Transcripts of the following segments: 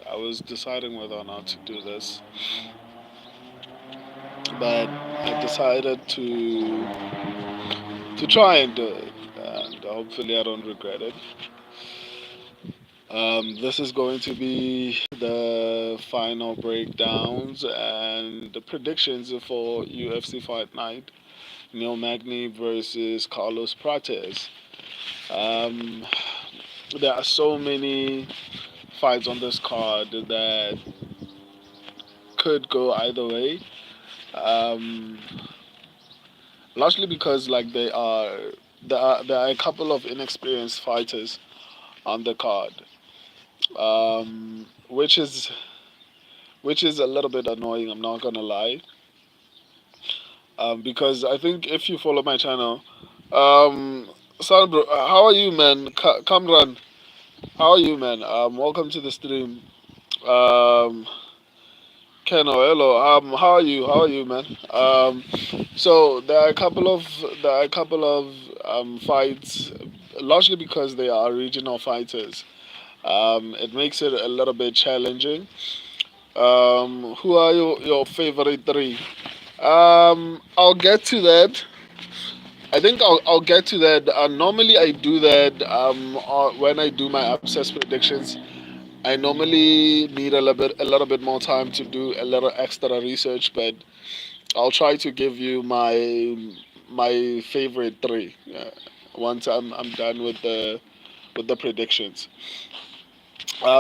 I was deciding whether or not to do this, but I decided to try and do it, and hopefully I don't regret it. This is going to be the final breakdowns and the predictions for UFC Fight Night. Magny versus Carlos Prates. Um, there are so many fights on this card that could go either way. Um, Largely because like there are a couple of inexperienced fighters on the card, which is a little bit annoying. I'm not gonna lie, because I think if you follow my channel, son, bro, how are you, man? Kamran, how are you, man? Welcome to the stream. Um, Keno, hello. How are you? How are you, man? So there are a couple of fights, largely because they are regional fighters. It makes it a little bit challenging. Who are your favorite three? I'll get to that. I think I'll get to that. Normally I do that when I do my upset predictions. I normally need a little bit more time to do a little extra research, but I'll try to give you my favorite three once I'm done with the predictions.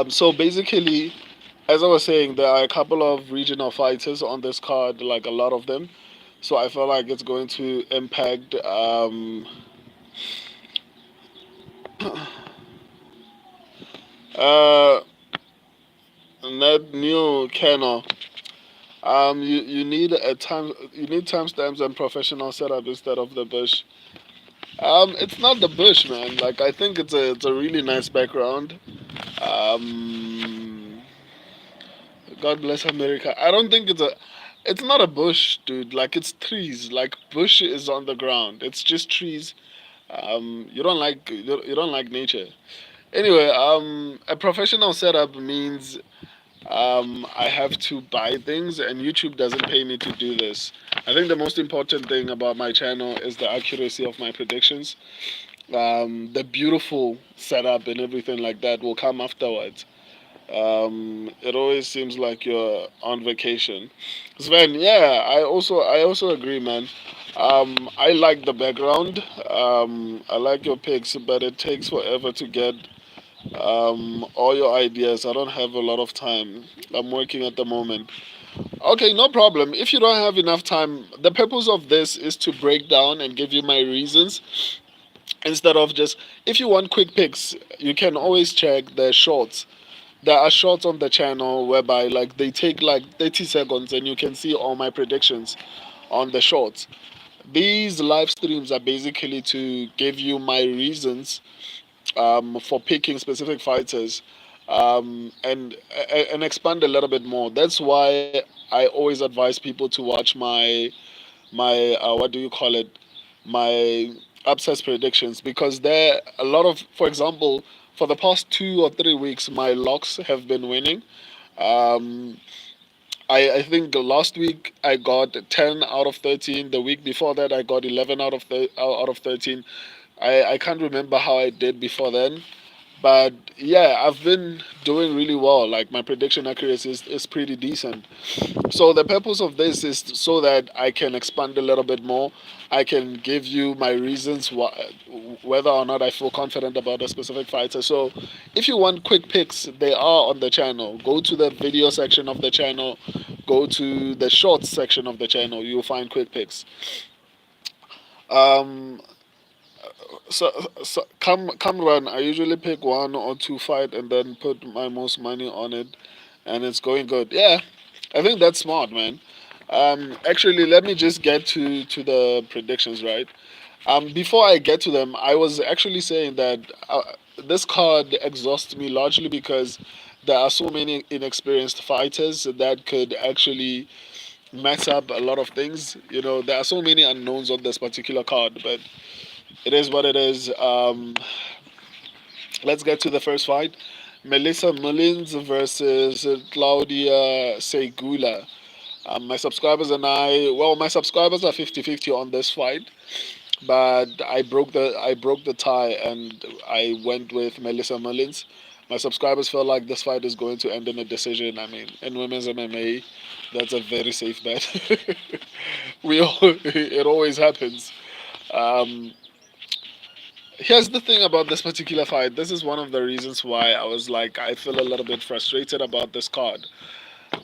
So basically, as I was saying, there are a couple of regional fighters on this card, like a lot of them. So I feel like it's going to impact uh, that new Kennel. You need timestamps and professional setup instead of the bush. It's not the bush, man. Like I think it's a really nice background. Um, God bless America. I don't think it's not a bush, dude. Like it's trees. Like bush is on the ground. It's just trees. You don't like nature. Anyway, a professional setup means I have to buy things, and YouTube doesn't pay me to do this. I think the most important thing about my channel is the accuracy of my predictions. The beautiful setup and everything like that will come afterwards. It always seems like you're on vacation. Sven, yeah, I also agree, man. I like the background. I like your picks, but it takes forever to get all your ideas. I don't have a lot of time. I'm working at the moment. Okay, no problem. If you don't have enough time, the purpose of this is to break down and give you my reasons instead of just. If you want quick picks, you can always check the shorts. There are shorts on the channel whereby like they take like 30 seconds and you can see all my predictions on the shorts. These live streams are basically to give you my reasons for picking specific fighters, and expand a little bit more. That's why I always advise people to watch my what do you call it, my upsets predictions, because there a lot of, for example, for the past 2 or 3 weeks my locks have been winning. um, I think last week I got 10 out of 13. The week before that I got 11 out of 13. I can't remember how I did before then, but yeah, I've been doing really well. Like my prediction accuracy is pretty decent. So the purpose of this is so that I can expand a little bit more. I can give you my reasons whether or not I feel confident about a specific fighter. So if you want quick picks, they are on the channel. Go to the video section of the channel. Go to the shorts section of the channel. You'll find quick picks. Um, come run. I usually pick one or two fight and then put my most money on it, and it's going good. Yeah, I think that's smart, man. Actually, let me just get to the predictions, right? Before I get to them, I was actually saying that this card exhausts me largely because there are so many inexperienced fighters that could actually mess up a lot of things. You know, there are so many unknowns on this particular card, but it is what it is. Let's get to the first fight. Melissa Mullins versus Claudia Segula. My subscribers and I, well, my subscribers are 50-50 on this fight, but I broke the tie and I went with Melissa Mullins. My subscribers feel like this fight is going to end in a decision. I mean, in women's MMA, that's a very safe bet. It always happens. Um, Here's the thing about this particular fight. This is one of the reasons why I was like, I feel a little bit frustrated about this card.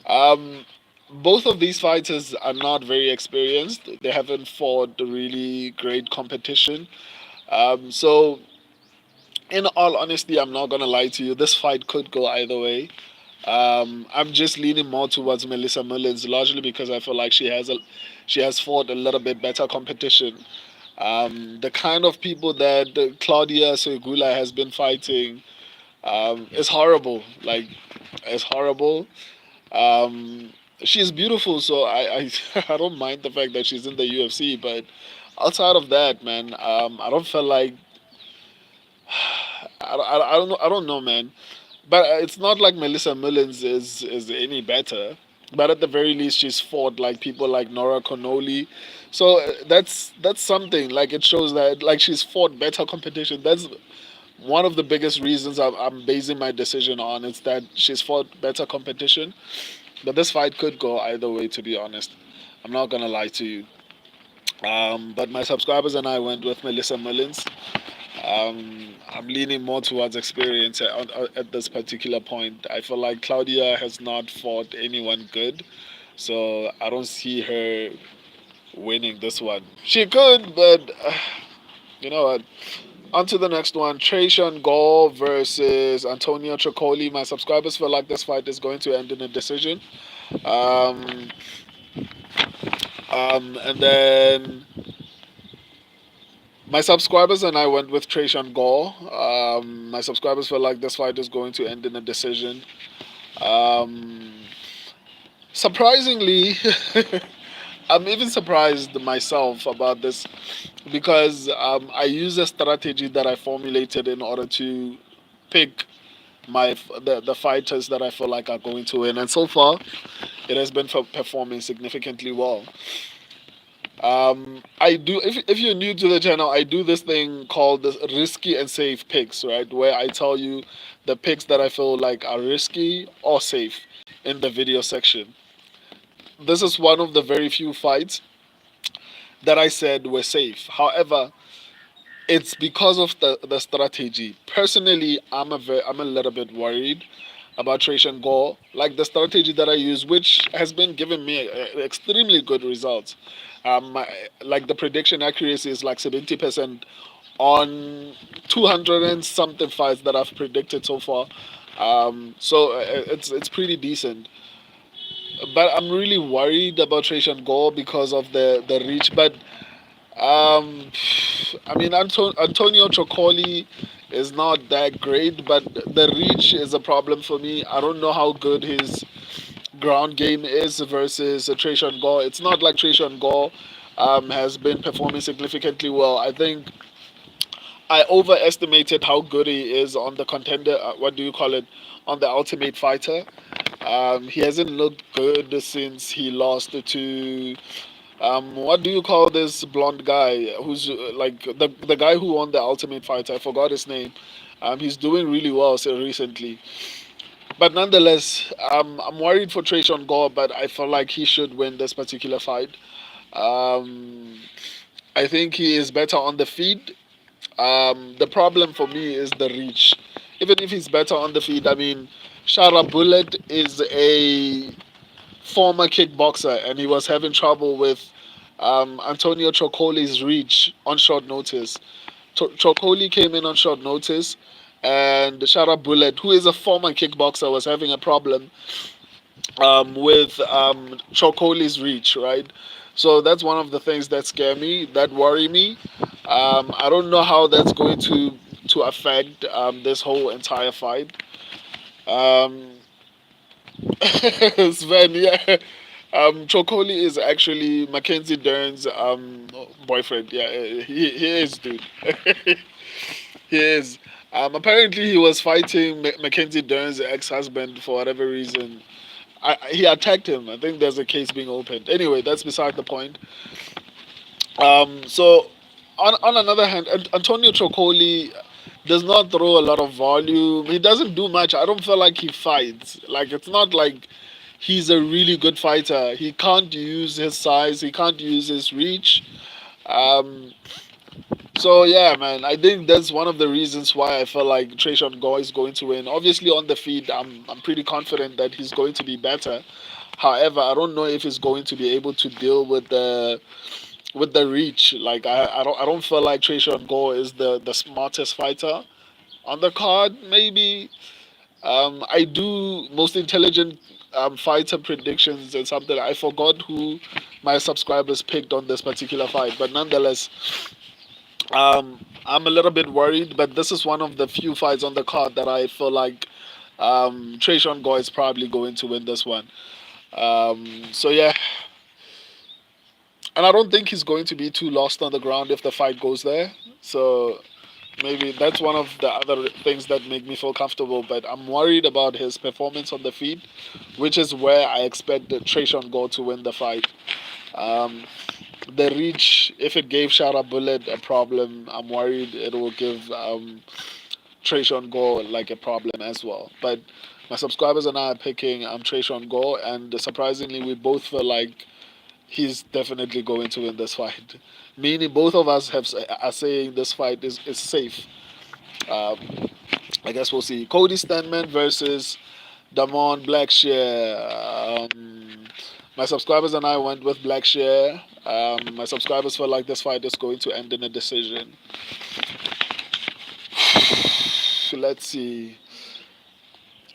Um, Both of these fighters are not very experienced. They haven't fought really great competition. So, in all honesty, I'm not gonna lie to you. This fight could go either way. I'm just leaning more towards Melissa Mullins, largely because I feel like she has fought a little bit better competition. The kind of people that Claudia Segula has been fighting is horrible. Like, it's horrible. Um, she's beautiful, so I don't mind the fact that she's in the UFC. But outside of that, man, I don't feel like I don't know, man. But it's not like Melissa Mullins is any better. But at the very least, she's fought like people like Nora Connolly. So that's something. Like, it shows that like she's fought better competition. That's one of the biggest reasons I'm basing my decision on. It's that she's fought better competition. But this fight could go either way, to be honest. I'm not gonna lie to you. But my subscribers and I went with Melissa Mullins. I'm leaning more towards experience at this particular point. I feel like Claudia has not fought anyone good, so I don't see her winning this one. She could, but you know what? On to the next one. Trajan Gall versus Antonio Tricoli. My subscribers feel like this fight is going to end in a decision. Um, and then my subscribers and I went with Trajan Gall. My subscribers feel like this fight is going to end in a decision. Um, Surprisingly, I'm even surprised myself about this because I use a strategy that I formulated in order to pick the fighters that I feel like are going to win, and so far it has been performing significantly well. I do. If you're new to the channel, I do this thing called the risky and safe picks, right? Where I tell you the picks that I feel like are risky or safe in the video section. This is one of the very few fights that I said were safe. However, it's because of the strategy. Personally, I'm a little bit worried about Trajan Gore. Like, the strategy that I use, which has been giving me extremely good results. Like, the prediction accuracy is like 70% on 200 and something fights that I've predicted so far. So it's pretty decent. But I'm really worried about Trajan Gore because of the reach. But I mean, Antonio Trocoli is not that great, but the reach is a problem for me. I don't know how good his ground game is versus Trajan Gore. It's not like Trajan Gore has been performing significantly well. I think I overestimated how good he is on the contender. What do you call it? On the Ultimate Fighter. He hasn't looked good since he lost to what do you call this blonde guy who's like the guy who won the Ultimate Fighter? I forgot his name. He's doing really well so recently, but nonetheless, I'm worried for Trajan Gore, but I feel like he should win this particular fight. Um, I think he is better on the feet. The problem for me is the reach. Even if he's better on the feet, I mean, Shara Bullet is a former kickboxer, and he was having trouble with Antonio Trocoli's reach on short notice. Trocoli came in on short notice, and Shara Bullet, who is a former kickboxer, was having a problem with Trocoli's reach, right? So that's one of the things that scare me, that worry me. I don't know how that's going to affect this whole entire fight. Um, Sven, yeah. Trocoli is actually Mackenzie Dern's boyfriend. Yeah, he is, dude. He is. Apparently, he was fighting Mackenzie Dern's ex-husband for whatever reason. He attacked him. I think there's a case being opened. Anyway, that's beside the point. So, on another hand, Antonio Trocoli does not throw a lot of volume. He doesn't do much. I don't feel like he fights. Like, it's not like he's a really good fighter. He can't use his size. He can't use his reach. Um, so yeah, man, I think that's one of the reasons why I feel like Trayshawn Gore is going to win. Obviously, on the feet, I'm pretty confident that he's going to be better. However, I don't know if he's going to be able to deal with the reach. Like I don't feel like Trayshawn Gore is the smartest fighter on the card. Maybe I do most intelligent fighter predictions and something. I forgot who my subscribers picked on this particular fight, but nonetheless, I'm a little bit worried. But this is one of the few fights on the card that I feel like Trayshawn Gore is probably going to win this one. So yeah, and I don't think he's going to be too lost on the ground if the fight goes there. So maybe that's one of the other things that make me feel comfortable. But I'm worried about his performance on the feet, which is where I expect the Trayshawn Gore to win the fight. Um, the reach, if it gave Shara Bullet a problem, I'm worried it will give Trayshawn Gore like a problem as well. But my subscribers and I are picking Trayshawn Gore, and surprisingly, we both feel like he's definitely going to win this fight. Meaning both of us are saying this fight is safe. Um, I guess we'll see. Cody Stanman versus Damon Blackshear. My subscribers and I went with Blackshear. My subscribers feel like this fight is going to end in a decision. Let's see.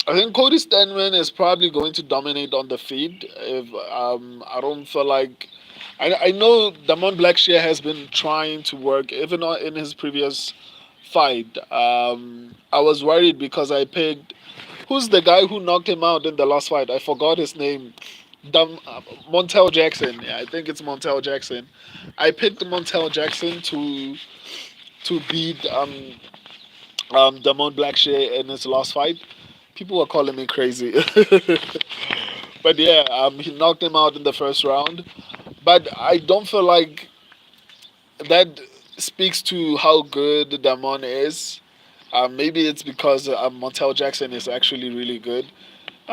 I think Cody Stanman is probably going to dominate on the feed. If I don't feel like I know Damon Blackshear has been trying to work even in his previous fight. I was worried because I picked who's the guy who knocked him out in the last fight. I forgot his name. Montel Jackson. Yeah, I think it's Montel Jackson. I picked Montel Jackson to beat Damon Blackshear in his last fight. People were calling me crazy. But yeah, he knocked him out in the first round. But I don't feel like that speaks to how good Damon is. Maybe it's because Montel Jackson is actually really good.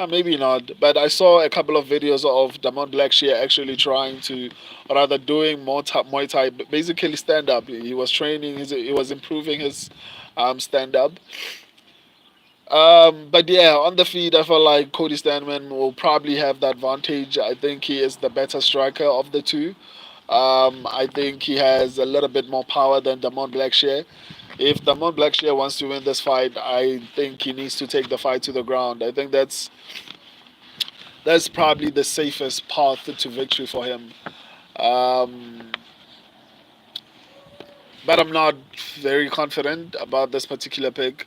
Maybe not. But I saw a couple of videos of Damon Blackshear actually trying to, or rather doing more Muay Thai, basically stand up. He was training, he was improving his stand up. But yeah, on the feed, I feel like Cody Stanman will probably have the advantage. I think he is the better striker of the two. I think he has a little bit more power than Damon Blackshear. If Damon Blackshear wants to win this fight, I think he needs to take the fight to the ground. I think that's probably the safest path to victory for him. Um, but I'm not very confident about this particular pick.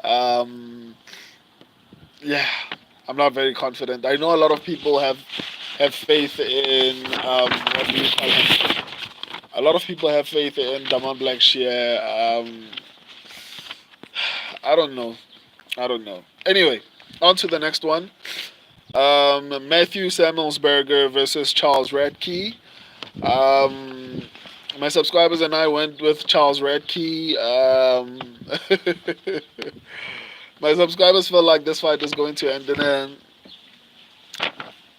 Um, yeah, I'm not very confident. I know a lot of people have faith in what do you call him? A lot of people have faith in Damon Blackshear. I don't know. I don't know. Anyway, on to the next one. Matthew Samuelsberger versus Charles Radke. Um, my subscribers and I went with Charles Radke. My subscribers feel like this fight is going to end in a.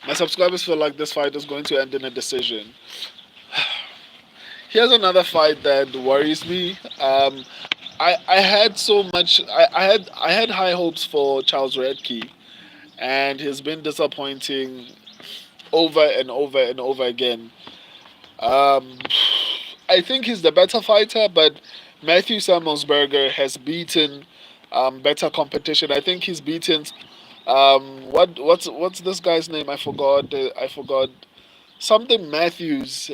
My subscribers feel like this fight is going to end in a decision. Here's another fight that worries me. I had so much. I had high hopes for Charles Radke, and he's been disappointing over and over and over again. Um, I think he's the better fighter, but Matthew Samuelsberger has beaten better competition. I think he's beaten what's this guy's name? I forgot. I forgot something Matthews.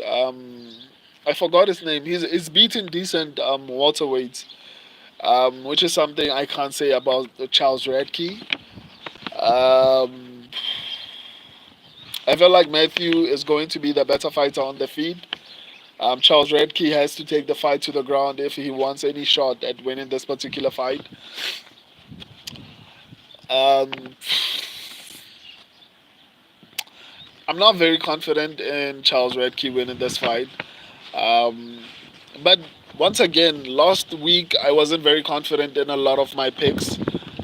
I forgot his name. He's beaten decent welterweights, which is something I can't say about Charles Radke. Um, I feel like Matthew is going to be the better fighter on the feet. Charles Redkey has to take the fight to the ground if he wants any shot at winning this particular fight. Um, I'm not very confident in Charles Redkey winning this fight. Um, but once again, last week I wasn't very confident in a lot of my picks,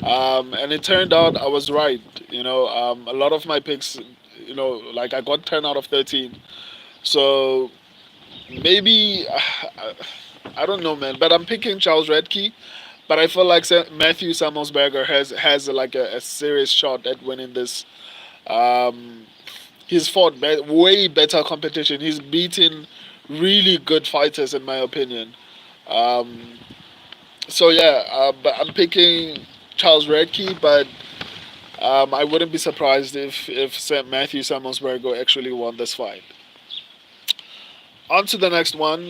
and it turned out I was right. A lot of my picks, like I got 10 out of 13. So maybe I don't know, man. But I'm picking Charles Redkey. But I feel like Matthew Samuelsberger has like a serious shot at winning this. Um, he's fought way better competition. He's beaten really good fighters, in my opinion. Um, so yeah, but I'm picking Charles Redkey, but I wouldn't be surprised if Matthew Samuelsberger actually won this fight. On to the next one.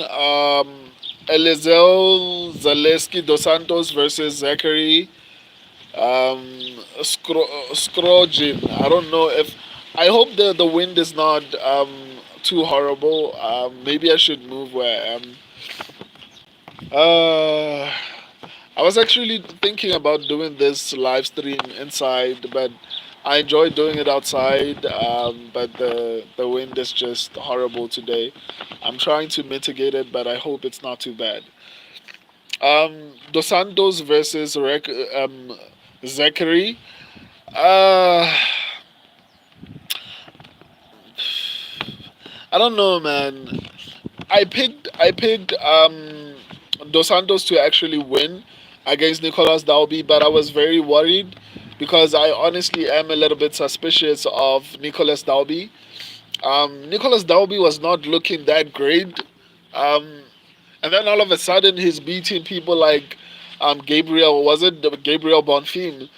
Eliseo Zaleski dos Santos versus Zachary Scrogin. I don't know if. I hope the wind is not too horrible. Maybe I should move where I am. Uh, I was actually thinking about doing this live stream inside, but I enjoy doing it outside. But the wind is just horrible today. I'm trying to mitigate it, but I hope it's not too bad. Dos Santos versus Zachary. Uh, I don't know, man. I picked Dos Santos to actually win against Nicolas Dalby, but I was very worried because I honestly am a little bit suspicious of Nicolas Dalby. Nicolas Dalby was not looking that great, um, and then all of a sudden he's beating people like Gabriel. Was it Gabriel Bonfim?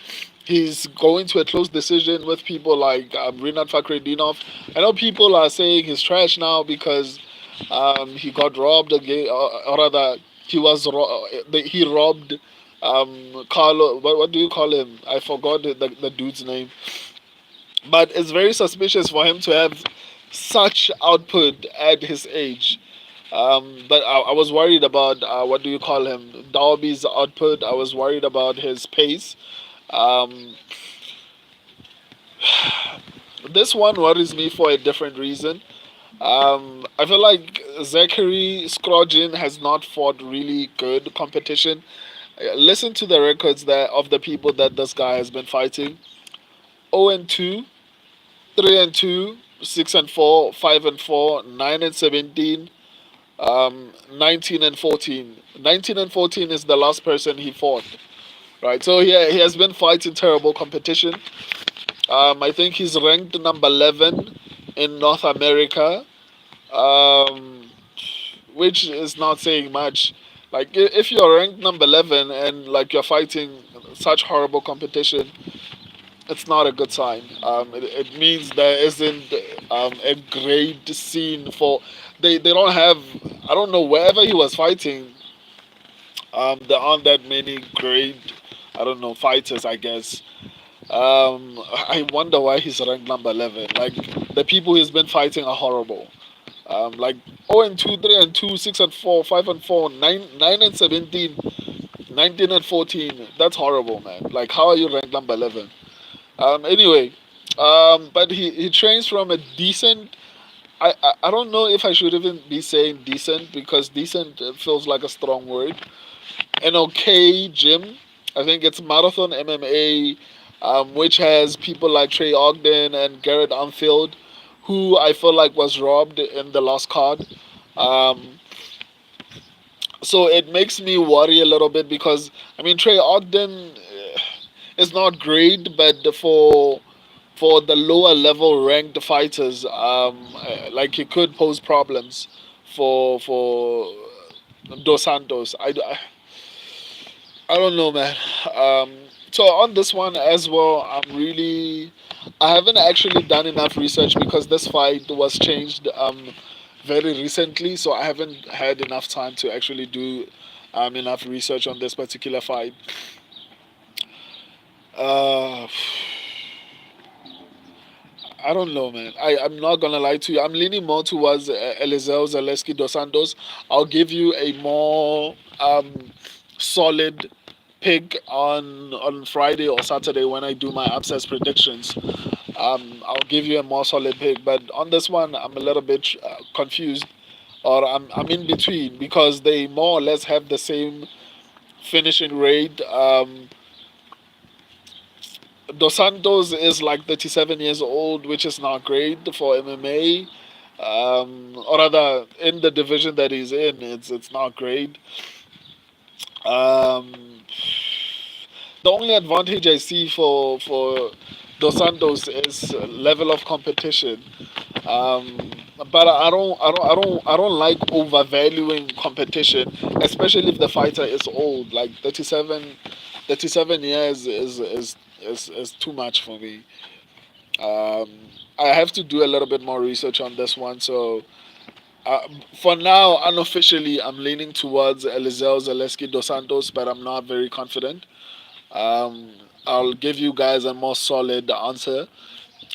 He's going to a close decision with people like Rinat Fakhretdinov. I know people are saying he's trash now because he got robbed again, or rather, he robbed Carlo. What do you call him? I forgot the dude's name. But it's very suspicious for him to have such output at his age. But I was worried about what do you call him? Dalby's output. I was worried about his pace. Um, this one worries me for a different reason. I feel like Zachary Scrogin has not fought really good competition. Listen to the records of the people that this guy has been fighting: 0-2, 3-2, 6-4, 5-4, 9-17, 19-14. 19-14 is the last person he fought. Right, so he has been fighting terrible competition. I think he's ranked number 11 in North America, um, which is not saying much. Like if you're ranked number 11 and like you're fighting such horrible competition, it's not a good sign. It means there isn't a great scene for. They don't have. I don't know wherever he was fighting. There aren't that many great. I don't know fighters. I guess. I wonder why he's ranked number 11. Like the people he's been fighting are horrible. Like 0-2, 3-2, 6-4, 5-4, 9-17, 19-14. That's horrible, man. Like how are you ranked number 11? Anyway, but he trains from a decent. I don't know if I should even be saying decent because decent feels like a strong word. An okay gym. I think it's Marathon MMA, which has people like Trey Ogden and Garrett Armfield, who I feel like was robbed in the last card. Um, so it makes me worry a little bit because I mean Trey Ogden is not great, but for the lower level ranked fighters, like he could pose problems for Dos Santos. I don't know, man. So on this one as well, I haven't actually done enough research because this fight was changed very recently, so I haven't had enough time to actually do enough research on this particular fight. Uh, I don't know, man. I'm not gonna lie to you. I'm leaning more towards Eliseo Zaleski dos Santos. I'll give you a more solid pick on Friday or Saturday when I do my abscess predictions. I'll give you a more solid pick, but on this one, I'm a little bit confused, or I'm in between because they more or less have the same finishing rate. Dos Santos is like 37 years old, which is not great for MMA. Or rather, in the division that he's in, it's not great. Um, the only advantage I see for Dos Santos is level of competition. Um, but I don't like overvaluing competition, especially if the fighter is old. Like 37 years is too much for me. Um, I have to do a little bit more research on this one. So uh, for now, unofficially, I'm leaning towards Eliseo Zaleski dos Santos, but I'm not very confident. Um, I'll give you guys a more solid answer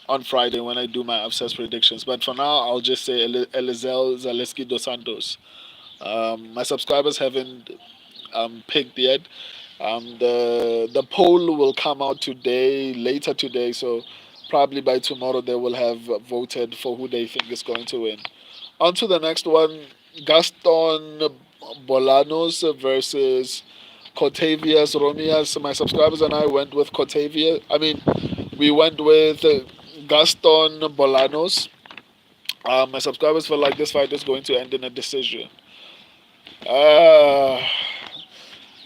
on Friday when I do my abscess predictions. But for now, I'll just say Eliseo Zaleski dos Santos. My subscribers haven't picked yet. The poll will come out today, later today, so probably by tomorrow they will have voted for who they think is going to win. On to the next one, Gaston Bolanos versus Cortavius Romias. My subscribers and I went with Cortavia. I mean, we went with Gaston Bolanos. My subscribers feel like this fight is going to end in a decision. Uh,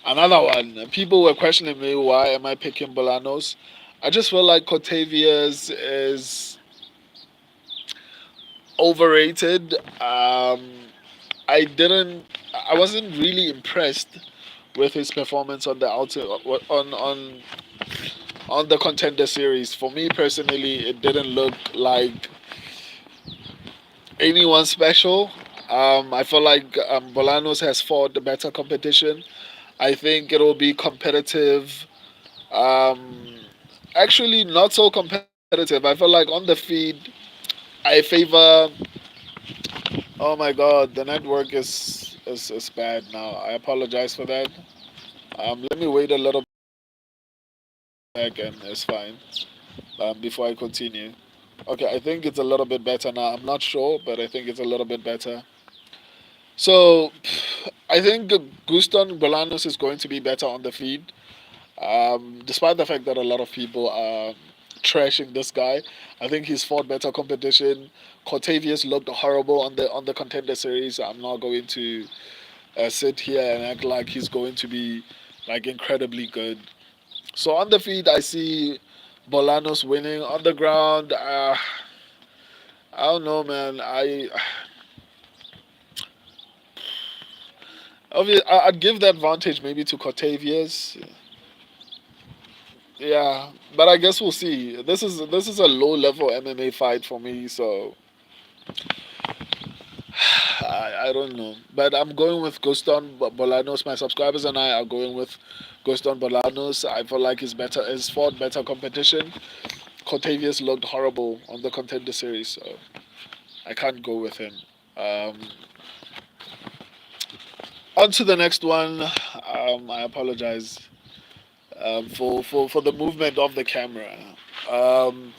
Another one. People were questioning me why am I picking Bolanos. I just feel like Cortavius is overrated. I didn't. I wasn't really impressed with his performance on the on the contender series. For me personally, it didn't look like anyone special. I feel like Bolanos has fought the better competition. I think it'll be competitive. Um, Actually, not so competitive. I feel like on the feed, I favor. Oh my God, the network is bad now. I apologize for that. Let me wait a little back and it's fine. Before I continue. Okay, I think it's a little bit better now. I'm not sure, but I think it's a little bit better. So, I think Guston Bolanos is going to be better on the feed. Despite the fact that a lot of people are trashing this guy, I think he's fought better competition. Cortavius looked horrible on the contender series. I'm not going to sit here and act like he's going to be like incredibly good. So on the feed, I see Bolanos winning. On the ground, I don't know, man. I'd give the advantage maybe to Cortavius. Yeah, but I guess we'll see. This is a low level MMA fight for me, so I don't know. But I'm going with Guston Bolanos. My subscribers and I are going with Guston Bolanos. I feel like he's better. He's fought better competition. Cortavius looked horrible on the contender series, so I can't go with him. Um, On to the next one. I apologize for the movement of the camera. Um,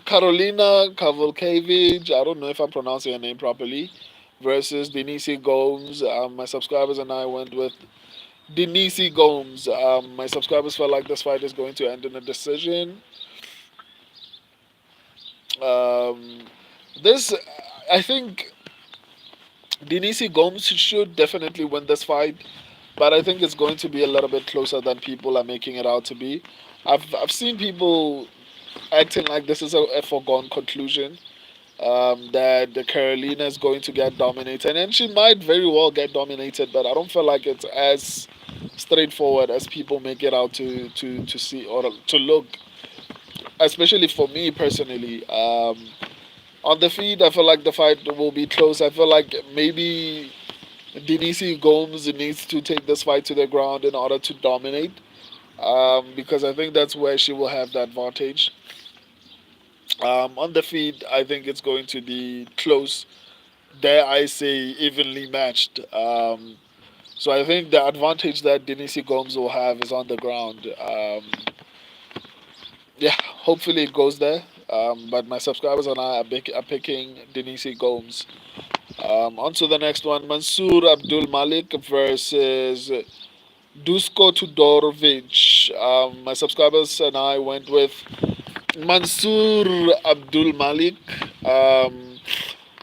Carolina Cavalcavage, I don't know if I'm pronouncing her name properly, versus Denise Gomes. My subscribers and I went with Denise Gomes. My subscribers felt like this fight is going to end in a decision. Um, this, I think Denise Gomes should definitely win this fight, but I think it's going to be a little bit closer than people are making it out to be. I've seen people acting like this is a foregone conclusion, that the Carolina is going to get dominated, and she might very well get dominated, but I don't feel like it's as straightforward as people make it out to see or to look. Especially for me personally, on the feed, I feel like the fight will be close. I feel like maybe Denise Gomes needs to take this fight to the ground in order to dominate, because I think that's where she will have the advantage. On the feet, I think it's going to be close. Dare I say, evenly matched. So I think the advantage that Denisi Gomes will have is on the ground. Yeah, hopefully it goes there. But my subscribers and I are picking Denisi Gomes. On to the next one, Mansoor Abdul Malik versus Dusko Tudorovic. My subscribers and I went with Mansoor Abdul Malik. Um,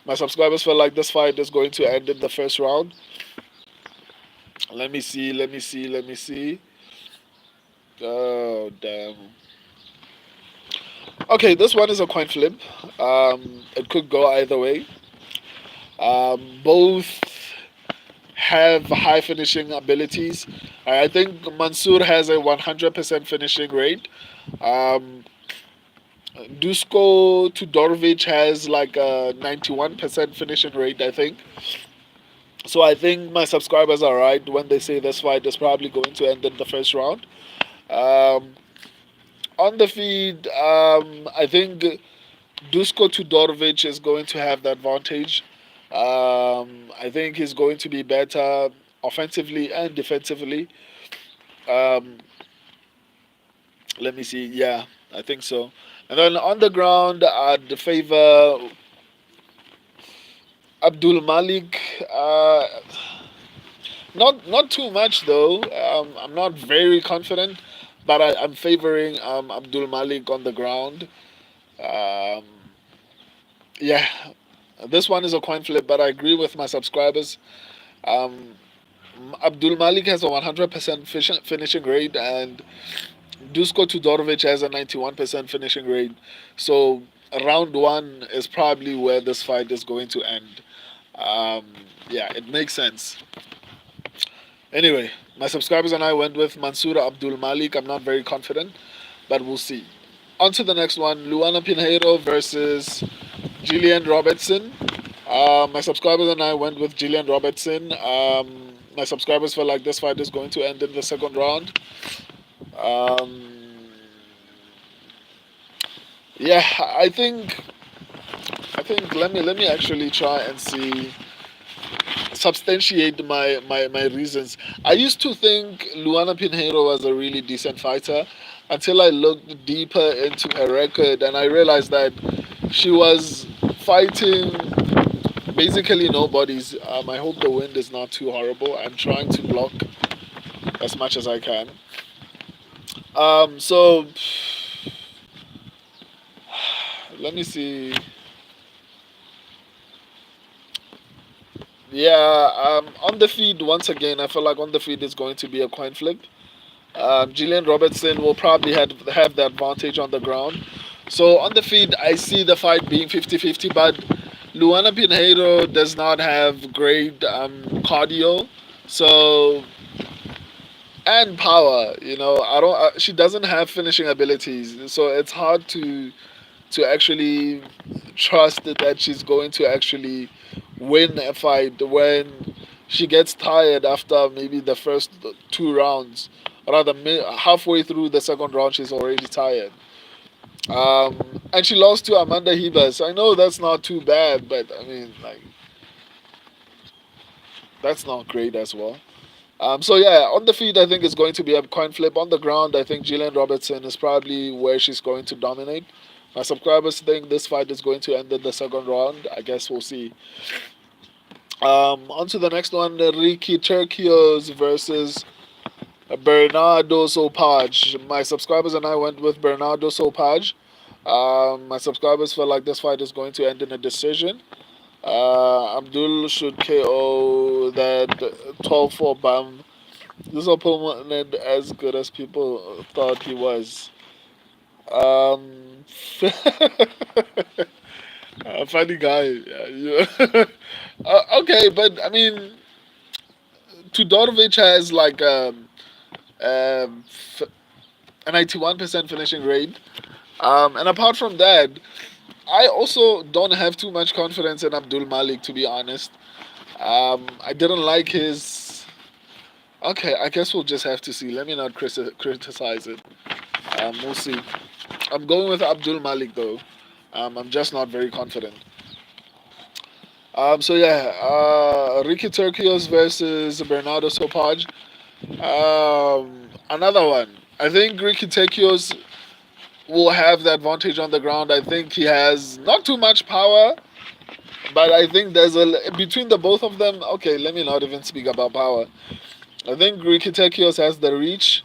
my subscribers felt like this fight is going to end in the first round. Let me see. Oh, damn. Okay, this one is a coin flip. It could go either way. Both have high finishing abilities. I think Mansoor has a 100% finishing rate. Um, Dusko Tudorovic has like a 91% finishing rate, I think. So I think my subscribers are right when they say this fight is probably going to end in the first round. Um, on the feed, I think Dusko Tudorovic is going to have the advantage. I think he's going to be better offensively and defensively. Um, let me see. Yeah, I think so. And then on the ground, I'd favor Abdul Malik. Not too much though. I'm not very confident, but I'm favoring Abdul Malik on the ground. Um, yeah, this one is a coin flip, but I agree with my subscribers. Um, Abdul Malik has a 100% finishing rate, and Dusko Tudorovic has a 91% finishing rate. So round one is probably where this fight is going to end. Um, yeah, it makes sense. Anyway, my subscribers and I went with Mansour Abdul Malik. I'm not very confident, but we'll see. On to the next one, Luana Pinheiro versus Gillian Robertson. My subscribers and I went with Gillian Robertson. My subscribers felt like this fight is going to end in the second round. Um, yeah, I think let me actually try and see substantiate my reasons. I used to think Luana Pinheiro was a really decent fighter until I looked deeper into her record and I realized that she was fighting basically nobodies. I hope the wind is not too horrible. I'm trying to block as much as I can. So let me see. Yeah, on the feed once again, I feel like on the feed is going to be a coin flip. Gillian Robertson will probably have the advantage on the ground. So on the feed, I see the fight being 50-50, but Luana Pinheiro does not have great cardio. So and power, I don't. She doesn't have finishing abilities, so it's hard to actually trust that she's going to actually win a fight when she gets tired after maybe the first two rounds. Rather, halfway through the second round, she's already tired. And she lost to Amanda Hebers. I know that's not too bad, but I mean, like, that's not great as well. So yeah, on the feet, I think it's going to be a coin flip. On the ground, I think Gillian Robertson is probably where she's going to dominate. My subscribers think this fight is going to end in the second round. I guess we'll see. On to the next one, Ricky Turkios versus Bernardo Sopaj. My subscribers and I went with Bernardo Sopaj. My subscribers felt like this fight is going to end in a decision. Abdul should KO that 12-4 bum. This opponent as good as people thought he was. Um, funny guy. Yeah, okay, but I mean, Tudorovic has like um, a 91% finishing rate. And apart from that, I also don't have too much confidence in Abdul Malik, to be honest. I didn't like his. Okay, I guess we'll just have to see. Let me not criticize it. We'll see. I'm going with Abdul Malik though. I'm just not very confident. So yeah, Ricky Turcios versus Bernardo Sopaj. Another one. I think Ricky Turcios will have the advantage on the ground. I think he has not too much power, but I think there's a between the both of them. Okay, let me not even speak about power. I think Ricky Turcios has the reach.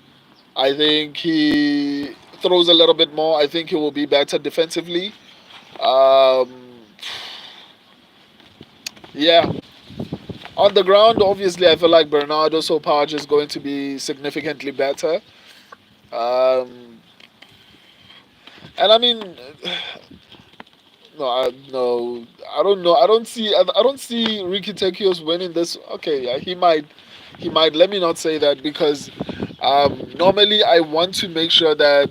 I think he throws a little bit more. I think he will be better defensively. Um, yeah, on the ground, obviously, I feel like Bernardo Sopaj is going to be significantly better. Um, and I mean, no, I don't know. I don't see Ricky Tekios winning this. Okay, yeah, he might. He might. Let me not say that because normally I want to make sure that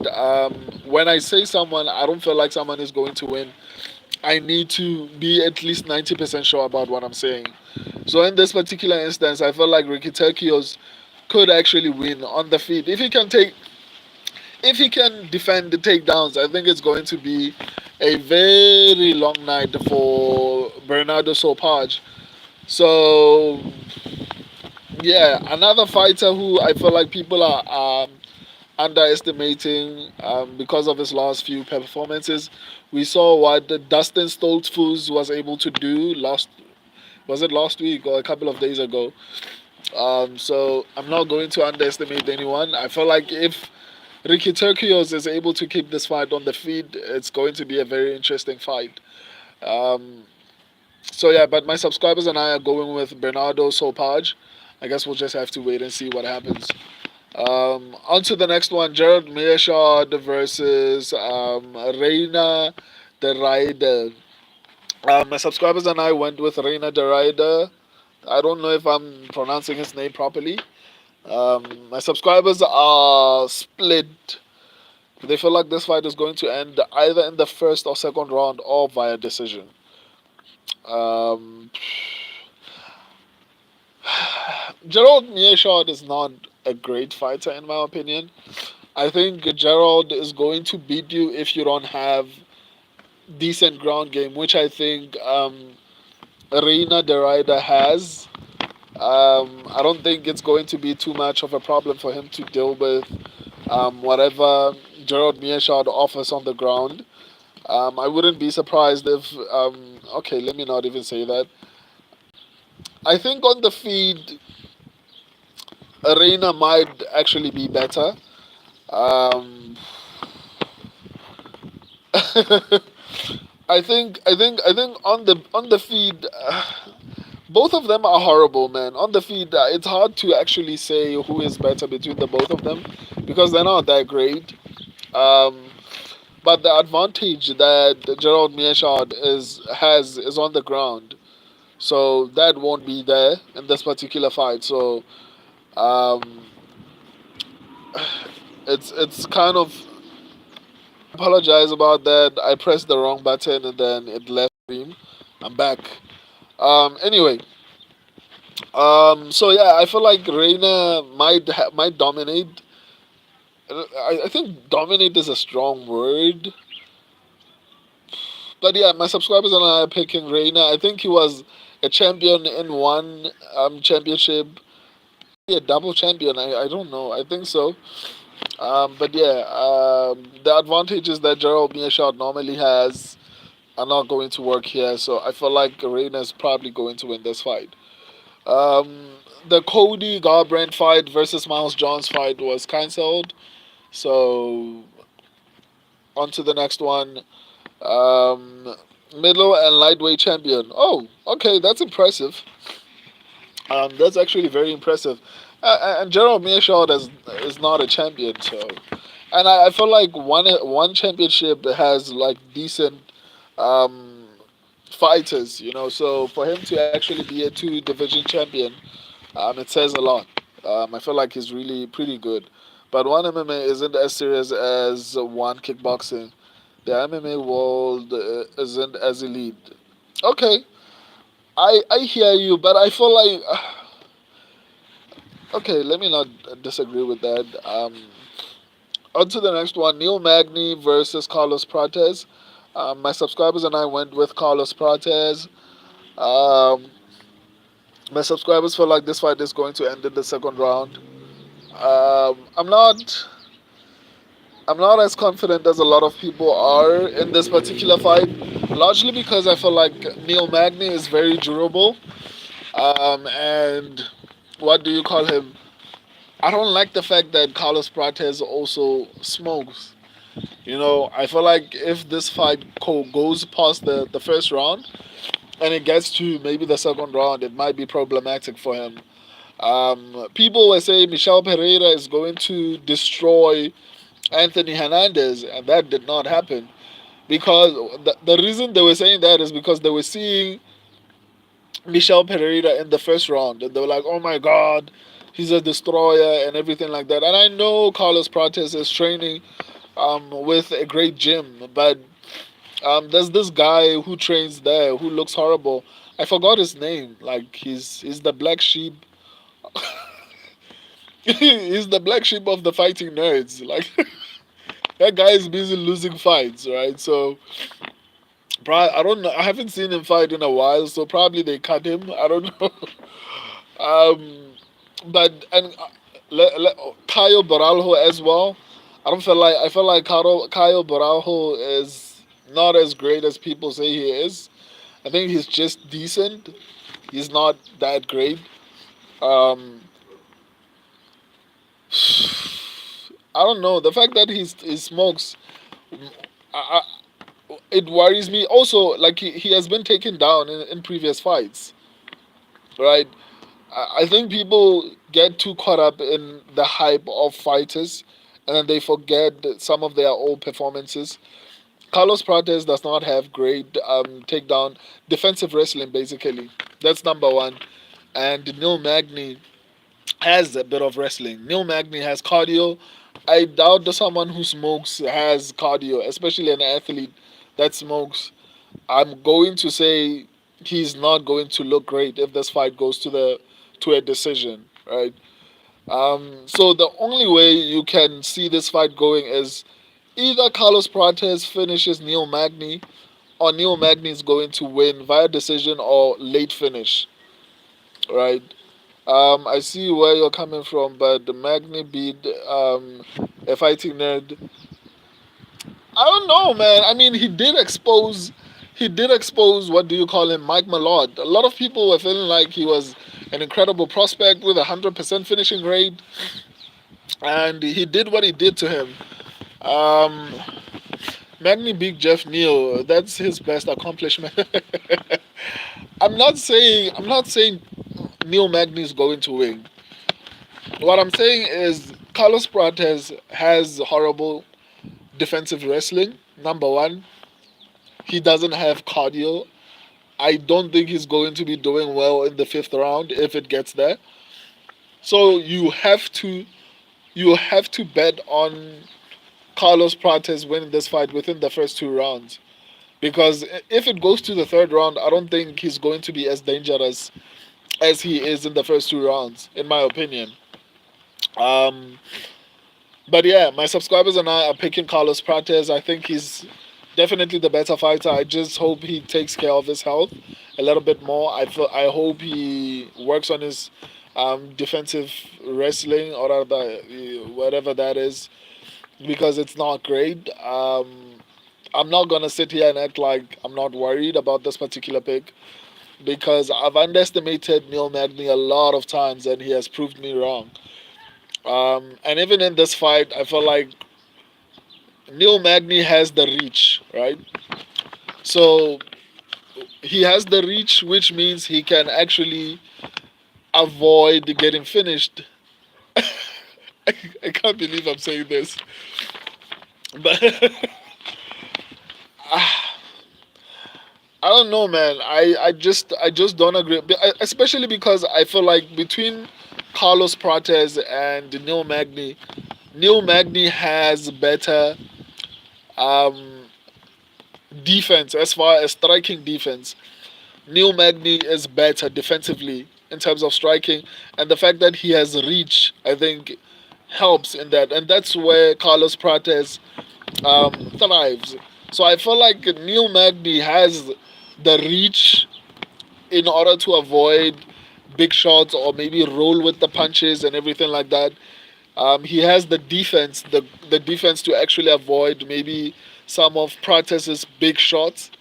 when I say someone, I don't feel like someone is going to win. I need to be at least 90% sure about what I'm saying. So in this particular instance, I feel like Ricky Tekios could actually win on the feet if he can defend the takedowns. I think it's going to be a very long night for Bernardo Sopaj. So yeah, another fighter who I feel like people are underestimating because of his last few performances. We saw what Dustin Stoltzfus was able to do last. Was it last week or a couple of days ago? So I'm not going to underestimate anyone. I feel like if Ricky Turcios is able to keep this fight on the feet, it's going to be a very interesting fight. Um, so yeah, but my subscribers and I are going with Bernardo Sopaj. I guess we'll just have to wait and see what happens. On to the next one, Gerald Mearshad versus Reina de Ruyter. My subscribers and I went with Reina de Ruyter. I don't know if I'm pronouncing his name properly. My subscribers are split. They feel like this fight is going to end either in the first or second round or via decision. Um, Gerald Mearshad is not a great fighter in my opinion. I think Gerald is going to beat you if you don't have decent ground game, which I think Reina de Ruyter has. I don't think it's going to be too much of a problem for him to deal with whatever Gerald Mearshad offers on the ground. I wouldn't be surprised if, okay, let me not even say that. I think on the feed, Arena might actually be better. Um, I think on the feed, both of them are horrible, man. On the feed, it's hard to actually say who is better between the both of them because they're not that great. Um, but the advantage that Gerald Mearshad is on the ground. So that won't be there in this particular fight. So um, it's kind of apologize about that. I pressed the wrong button and then it left stream. I'm back. Anyway, so yeah, I feel like Reina might dominate. I think dominate is a strong word, but yeah, my subscribers and I are picking Reina. I think he was a champion in one championship, a double champion. I don't know. I think so. But yeah, the advantages that Gerald Mearshad normally has are not going to work here. So I feel like Reina is probably going to win this fight. The Cody Garbrandt fight versus Miles Jones fight was cancelled. So on to the next one. Um, Middle and lightweight champion. Oh, okay, that's impressive. That's actually very impressive. And Gerald Mearshad is not a champion, so and I feel like one championship has like decent um, fighters, you know. So for him to actually be a two division champion, it says a lot. I feel like he's really pretty good. But one MMA isn't as serious as one kickboxing. The MMA world isn't as elite. Okay, I hear you, but I feel like okay. Let me not disagree with that. On to the next one: Neil Magny versus Carlos Prates. My subscribers and I went with Carlos Prates. Um, my subscribers feel like this fight is going to end in the second round. I'm not. I'm not as confident as a lot of people are in this particular fight, largely because I feel like Neil Magny is very durable. And what do you call him? I don't like the fact that Carlos Prates also smokes. I feel like if this fight goes past the first round and it gets to maybe the second round, it might be problematic for him. People were saying Michel Pereira is going to destroy Anthony Hernandez, and that did not happen. Because the reason they were saying that is because they were seeing Michel Pereira in the first round, and they were like, "Oh my God, he's a destroyer," and everything like that. And I know Carlos Prates is training with a great gym, but there's this guy who trains there who looks horrible. I forgot his name. Like he's the black sheep. He's the black sheep of the fighting nerds. Like that guy is busy losing fights, right? So I don't know. I haven't seen him fight in a while, so probably they cut him. I don't know. But Caio Boralho as well. I feel like Caio Boralho is not as great as people say he is. I think he's just decent. He's not that great. Um, I don't know. The fact that he smokes, I, it worries me. Also, like he has been taken down in previous fights, right? I think people get too caught up in the hype of fighters, and then they forget some of their old performances. Carlos Prates does not have great takedown defensive wrestling. Basically, that's number one. And Neil Magny has a bit of wrestling. Neil Magny has cardio. I doubt that someone who smokes has cardio, especially an athlete that smokes. I'm going to say he's not going to look great if this fight goes to a decision, right? So the only way you can see this fight going is either Carlos Prates finishes Neil Magny, or Neil Magny is going to win via decision or late finish, right? I see where you're coming from, but the Magny beat a fighting nerd. I don't know, man. I mean, he did expose, what do you call him, Mike Malott. A lot of people were feeling like he was an incredible prospect with 100% finishing rate, and he did what he did to him. Um, Magny beat Jeff Neal. That's his best accomplishment. I'm not saying Neil Magny is going to win. What I'm saying is Carlos Prates has horrible defensive wrestling. Number one, he doesn't have cardio. I don't think he's going to be doing well in the fifth round if it gets there. So you have to bet on Carlos Prates winning this fight within the first two rounds. Because if it goes to the third round, I don't think he's going to be as dangerous as he is in the first two rounds, in my opinion. Um, but yeah, my subscribers and I are picking Carlos Prates. I think he's definitely the better fighter. I just hope he takes care of his health a little bit more. I hope he works on his defensive wrestling, or rather, whatever that is, because it's not great. I'm not gonna sit here and act like I'm not worried about this particular pick, because I've underestimated Neil Magny a lot of times and he has proved me wrong. And even in this fight, I feel like Neil Magny has the reach, right? So he has the reach, which means he can actually avoid getting finished. I can't believe I'm saying this, but I don't know, man. I just don't agree, especially because I feel like between Carlos Prates and Neil Magny has better um, defense as far as striking defense. Neil Magny is better defensively in terms of striking, and the fact that he has reach, I think, helps in that, and that's where Carlos Prates thrives. So I feel like Neil Magny has the reach in order to avoid big shots or maybe roll with the punches and everything like that. He has the defense to actually avoid maybe some of Prates' big shots,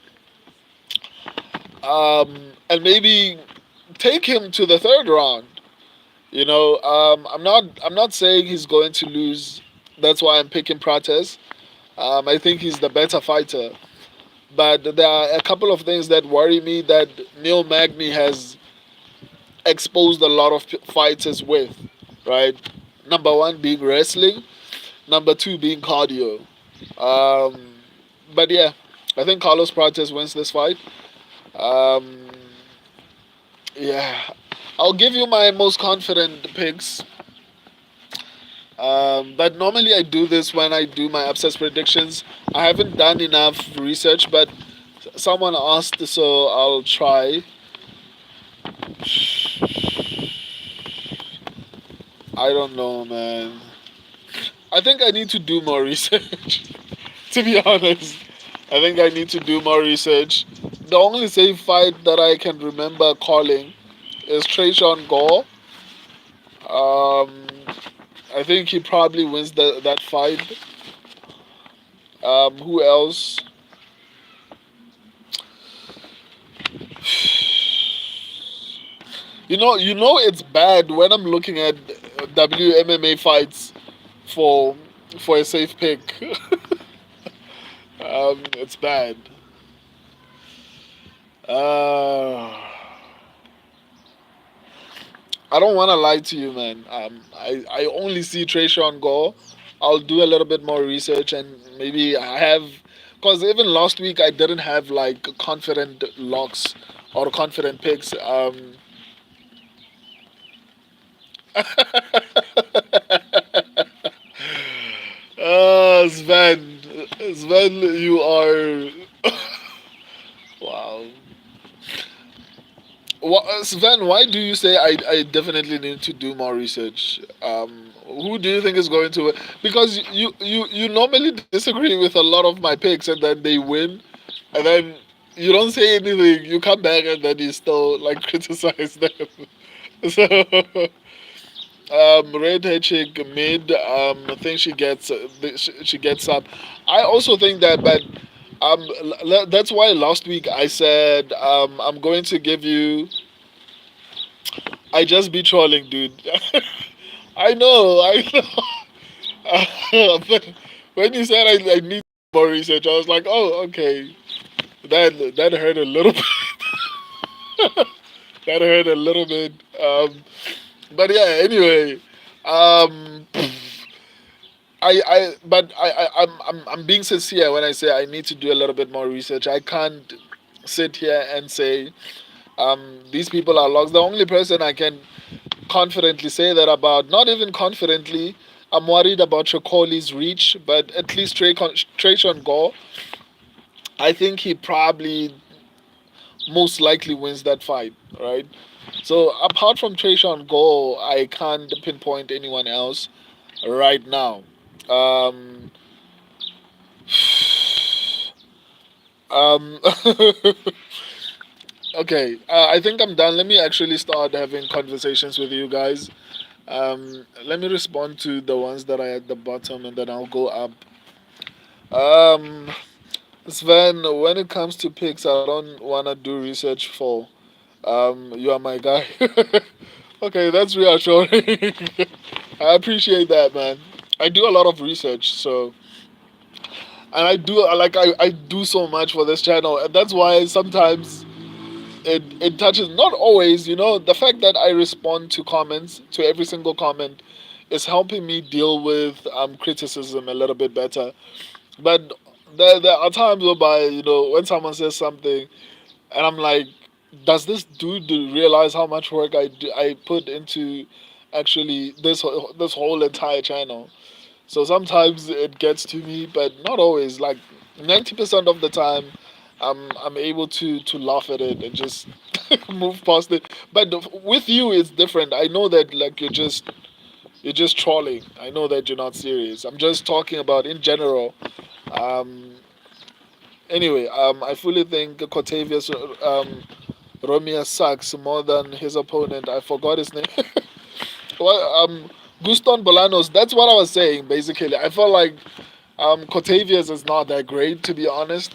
and maybe take him to the third round. I'm not saying he's going to lose. That's why I'm picking Prates. I think he's the better fighter. But there are a couple of things that worry me that Neil Magny has exposed a lot of fighters with, right? Number one being wrestling, number two being cardio. Um, but yeah, I think Carlos Prates wins this fight. Um, yeah, I'll give you my most confident picks. But normally I do this when I do my upsets predictions. I haven't done enough research, but someone asked, so I'll try. I don't know, man. I think I need to do more research. To be honest, I think I need to do more research. The only safe fight that I can remember calling is Trayshawn Gore. Um, I think he probably wins that fight. Who else? It's bad when I'm looking at WMMA fights for for a safe pick. It's bad. Uh, I don't want to lie to you, man. I only see Trayshawn Gore. I'll do a little bit more research and maybe I have, because even last week I didn't have like confident locks or confident picks. Sven, Sven, you are wow. Sven, why do you say I definitely need to do more research? Who do you think is going to win? Because you normally disagree with a lot of my picks and then they win, and then you don't say anything. You come back and then you still like criticize them. So, redhead chick mid. I think she gets up. I also think that, but that's why last week I said I'm going to give you. I just be trolling, dude. I know. But when you said I need more research, I was like, oh, okay. That hurt a little bit. That hurt a little bit. But yeah. Anyway, um, I'm being sincere when I say I need to do a little bit more research. I can't sit here and say these people are lost. The only person I can confidently say that about, not even confidently, I'm worried about Chokoli's reach, but at least Trayshawn Gore, I think he probably most likely wins that fight, right? So apart from Trayshawn Gore, I can't pinpoint anyone else right now. Um, um, okay, I think I'm done. Let me actually start having conversations with you guys. Let me respond to the ones that are at the bottom and then I'll go up. Um, Sven, when it comes to picks, I don't wanna do research for. You are my guy. Okay, that's reassuring. I appreciate that, man. I do a lot of research, so and I do so much for this channel, and that's why sometimes it touches, not always, the fact that I respond to comments, to every single comment, is helping me deal with criticism a little bit better. But there are times whereby, when someone says something and I'm like, does this dude realize how much work I put into actually this whole entire channel? So sometimes it gets to me, but not always. Like 90% of the time, I'm able to laugh at it and just move past it. But with you, it's different. I know that like you're just trolling. I know that you're not serious. I'm just talking about in general. Um, Anyway, I fully think Cortavius Romeo sucks more than his opponent. I forgot his name. Well, Guston Bolanos. That's what I was saying. Basically, I felt like Cortavius is not that great, to be honest.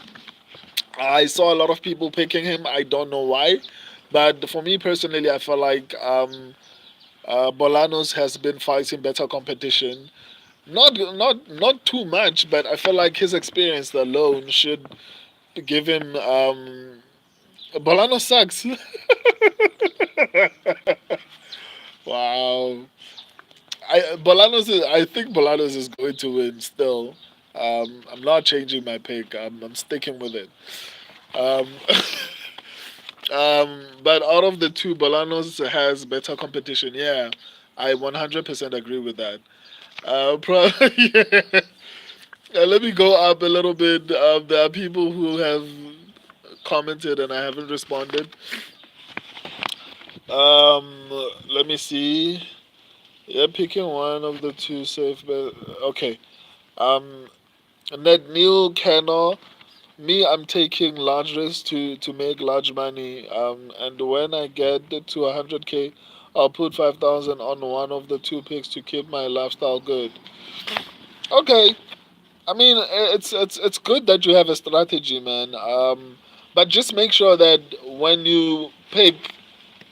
I saw a lot of people picking him. I don't know why, but for me personally, I feel like Bolanos has been fighting better competition. Not too much, but I feel like his experience alone should give him. Bolanos sucks. Wow. I think Bolanos is going to win still. I'm not changing my pick. I'm sticking with it. Um, but out of the two, Bolanos has better competition. Yeah, I 100% agree with that. Yeah. Let me go up a little bit. There are people who have commented and I haven't responded. Um, Let me see. Yeah, picking one of the two safe bet. Okay. Um, Net Neil Kenner. Me, I'm taking large risks to make large money. And when I get to 100K, I'll put 5,000 on one of the two picks to keep my lifestyle good. Okay, I mean it's good that you have a strategy, man. But just make sure that when you pick,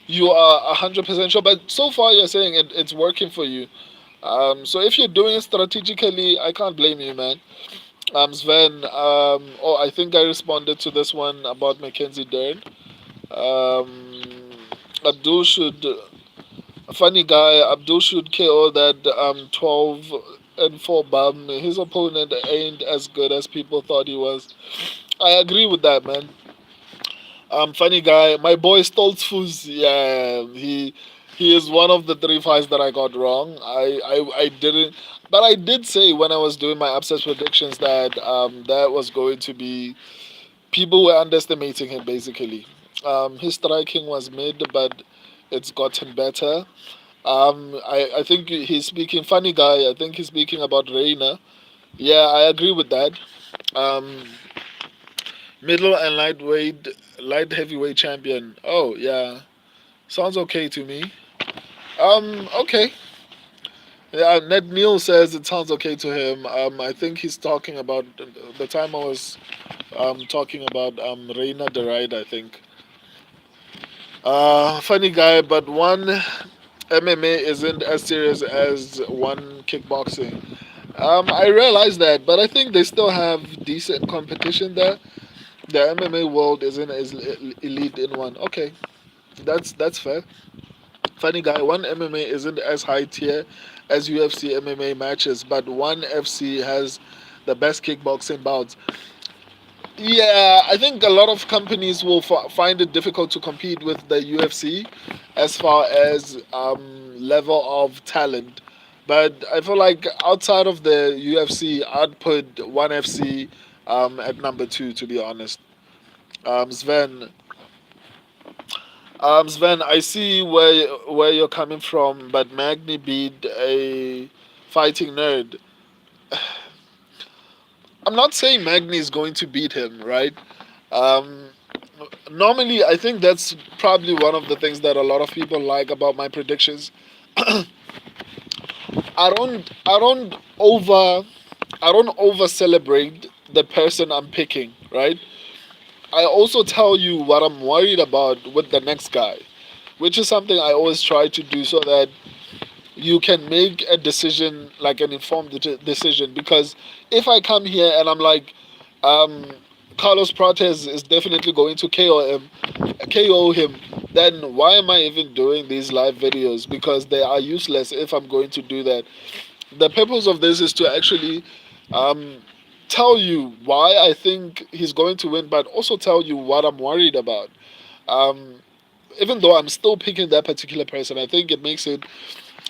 you are 100% sure. But so far, you're saying it's working for you. So if you're doing it strategically, I can't blame you, man. Sven, oh, I think I responded to this one about Mackenzie Dern. Um, Abdul should, a funny guy, Abdul should KO that 12 and 4 bum. His opponent ain't as good as people thought he was. I agree with that, man. Funny guy, my boy Stoltzfus, yeah, he is one of the three fights that I got wrong. I didn't, but I did say when I was doing my upset predictions that that was going to be people were underestimating him basically. His striking was mid, but it's gotten better. I think he's speaking funny guy. I think he's speaking about Reina. Yeah, I agree with that. Um, Middle and light heavyweight champion. Oh yeah, sounds okay to me. Okay. Yeah, Ned Neal says it sounds okay to him. I think he's talking about the time I was talking about Reina the Ride. I think. Funny guy, but one MMA isn't as serious as one kickboxing. I realize that, but I think they still have decent competition there. The MMA world isn't as elite in one. Okay, that's fair. Funny guy, one MMA isn't as high tier as UFC MMA matches, but one FC has the best kickboxing bouts. Yeah, I think a lot of companies will find it difficult to compete with the UFC as far as level of talent. But I feel like outside of the UFC, I'd put one FC at number two, to be honest. Sven, Sven, I see where you're coming from, but Magny beat a fighting nerd. I'm not saying Magny is going to beat him, right? Um, Normally, I think that's probably one of the things that a lot of people like about my predictions. I don't over celebrate the person I'm picking, right? I also tell you what I'm worried about with the next guy, which is something I always try to do so that you can make a decision, like an informed decision. Because if I come here and I'm like, um, Carlos Prates is definitely going to KO him, then why am I even doing these live videos? Because they are useless if I'm going to do that. The purpose of this is to actually um, tell you why I think he's going to win, but also tell you what I'm worried about. Um, Even though I'm still picking that particular person, I think it makes it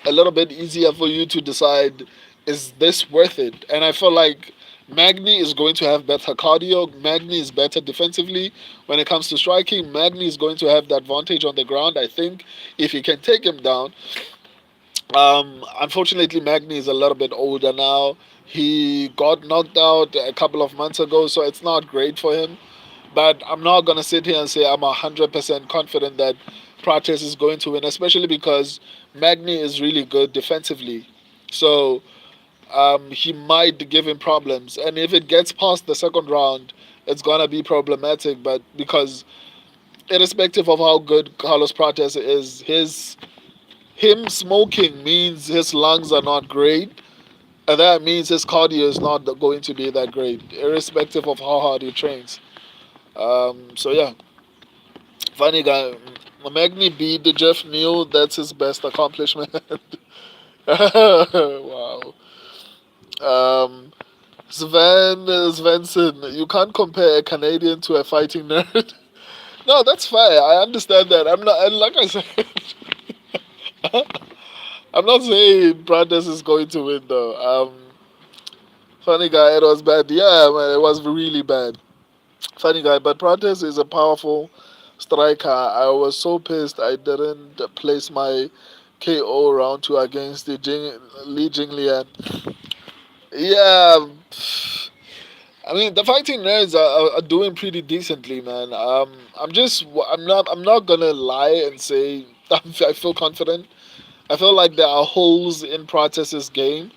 a little bit easier for you to decide, is this worth it? And I feel like Magny is going to have better cardio. Magny is better defensively. When it comes to striking, Magny is going to have the advantage on the ground. I think if he can take him down. Unfortunately, Magny is a little bit older now. He got knocked out a couple of months ago, so it's not great for him. But I'm not gonna sit here and say I'm 100% confident that Prates is going to win, especially because Magny is really good defensively. So he might give him problems, and if it gets past the second round, it's gonna be problematic. But because irrespective of how good Carlos Prates is, him smoking means his lungs are not great, and that means his cardio is not going to be that great, irrespective of how hard he trains. So yeah, funny guy. Magny beat Jeff Neal. That's his best accomplishment. Wow. Um, Svensson, you can't compare a Canadian to a fighting nerd. No, that's fair. I understand that. I'm not, and like I said, I'm not saying Brandes is going to win though. Funny guy, it was bad. Yeah, man, it was really bad. Funny guy, but Brandes is a powerful striker. I was so pissed I didn't place my KO round two against the Li Jinglian. Yeah, I mean the fighting nerds are doing pretty decently, man. I'm not gonna lie and say I feel confident. I feel like there are holes in Protest's game,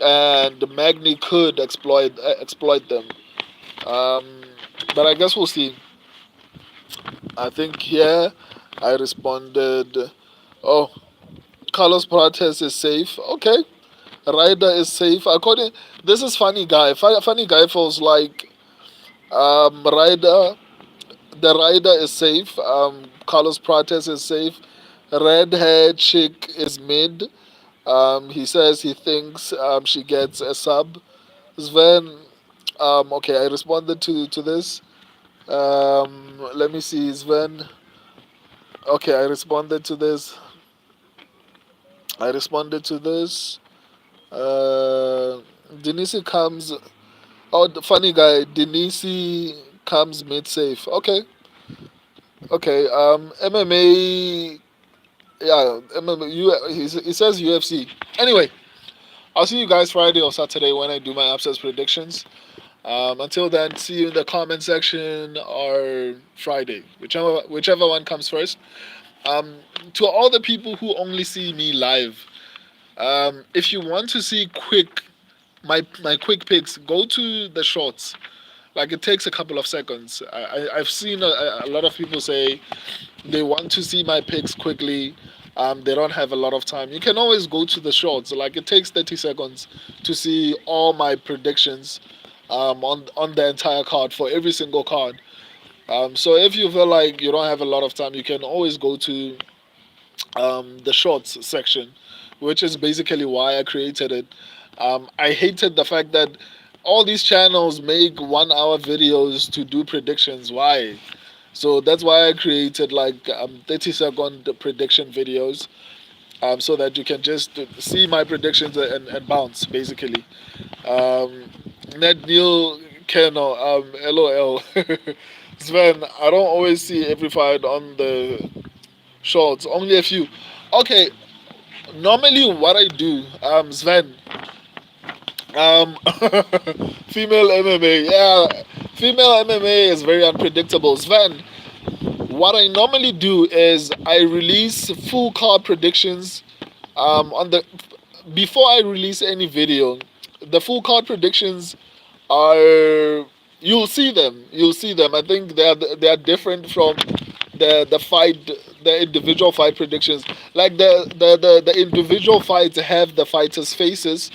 and Magni could exploit them. Um, but I guess we'll see. I think here I responded, "Oh, Carlos Prates is safe. Okay, Ryder is safe. According, this is funny guy. Funny guy feels like Ryder. The Ryder is safe. Carlos Prates is safe. Red hair chick is mid. He says he thinks she gets a sub. Sven, okay, I responded to this. Let me see, Sven. Okay, I responded to this. I responded to this. Denisi comes. Oh, the funny guy. Denisi comes mid safe. Okay, okay. MMA. Yeah, MMA. He says UFC. Anyway, I'll see you guys Friday or Saturday when I do my abscess predictions. Until then, see you in the comment section or Friday, whichever one comes first. Um, to all the people who only see me live, if you want to see my quick picks, go to the shorts. Like it takes a couple of seconds. I've seen a lot of people say they want to see my picks quickly. They don't have a lot of time. You can always go to the shorts. Like it takes 30 seconds to see all my predictions on the entire card for every single card. So if you feel like you don't have a lot of time, you can always go to the shorts section, which is basically why I created it. I hated the fact that all these channels make 1 hour videos to do predictions. Why? So that's why I created like 30-second prediction videos, so that you can just see my predictions and bounce basically. Um, Ned Neil Kennel, LOL. Sven, I don't always see every fight on the shorts, only a few. Okay, normally what I do, Sven, um, female MMA, yeah, female MMA is very unpredictable. Sven, what I normally do is I release full card predictions on the before I release any video. The full card predictions are you'll see them. I think they are different from the individual fight predictions. Like the individual fights have the fighters faces,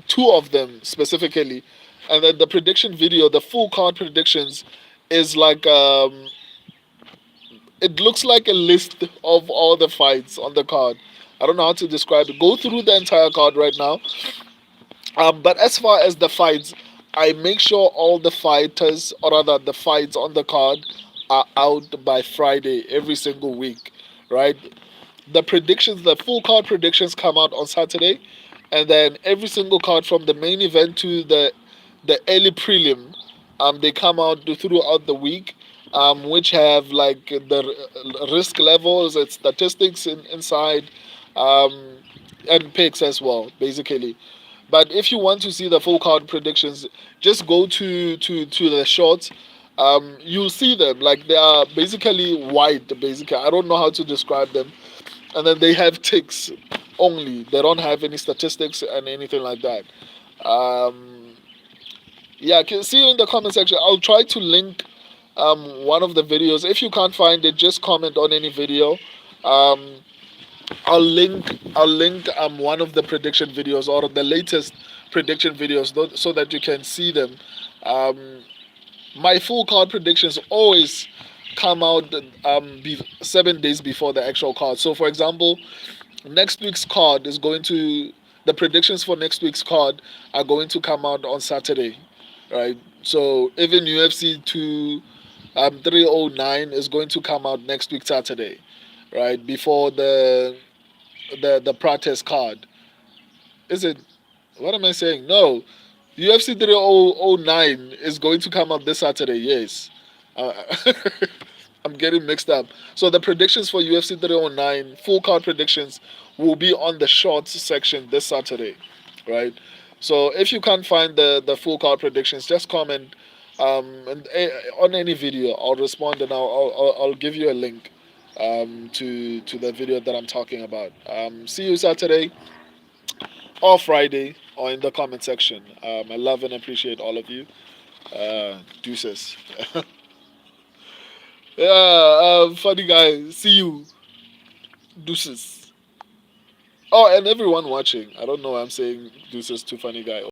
two of them specifically, and then the prediction video, the full card predictions, is like it looks like a list of all the fights on the card. I don't know how to describe it. Go through the entire card right now. But as far as the fights, I make sure all the fighters, or rather the fights on the card, are out by Friday every single week, right? The predictions, the full card predictions come out on Saturday, and then every single card from the main event to the early prelim, they come out throughout the week, which have like the risk levels and statistics inside, um, and picks as well, basically. But if you want to see the full card predictions, just go to the shorts. You'll see them, like they are basically white. Basically, I don't know how to describe them. And then they have ticks only. They don't have any statistics and anything like that. Um, yeah, can see you in the comment section. I'll try to link one of the videos. If you can't find it, just comment on any video. Um, I'll link one of the prediction videos or the latest prediction videos so that you can see them. Um, my full card predictions always come out 7 days before the actual card. So, for example, next week's card is going to the predictions for next week's card are going to come out on Saturday, right? So even UFC 309 is going to come out next week Saturday, right? Before the Prates card. Is it? What am I saying? No, UFC 309 is going to come out this Saturday. Yes. Uh, I'm getting mixed up. So the predictions for UFC 309 full card predictions will be on the shorts section this Saturday, right? So if you can't find the full card predictions, just comment on any video. I'll respond and I'll give you a link to the video that I'm talking about. See you Saturday or Friday or in the comment section. I love and appreciate all of you. Deuces. Yeah, funny guy. See you. Deuces. Oh, and everyone watching. I don't know why I'm saying deuces to funny guy.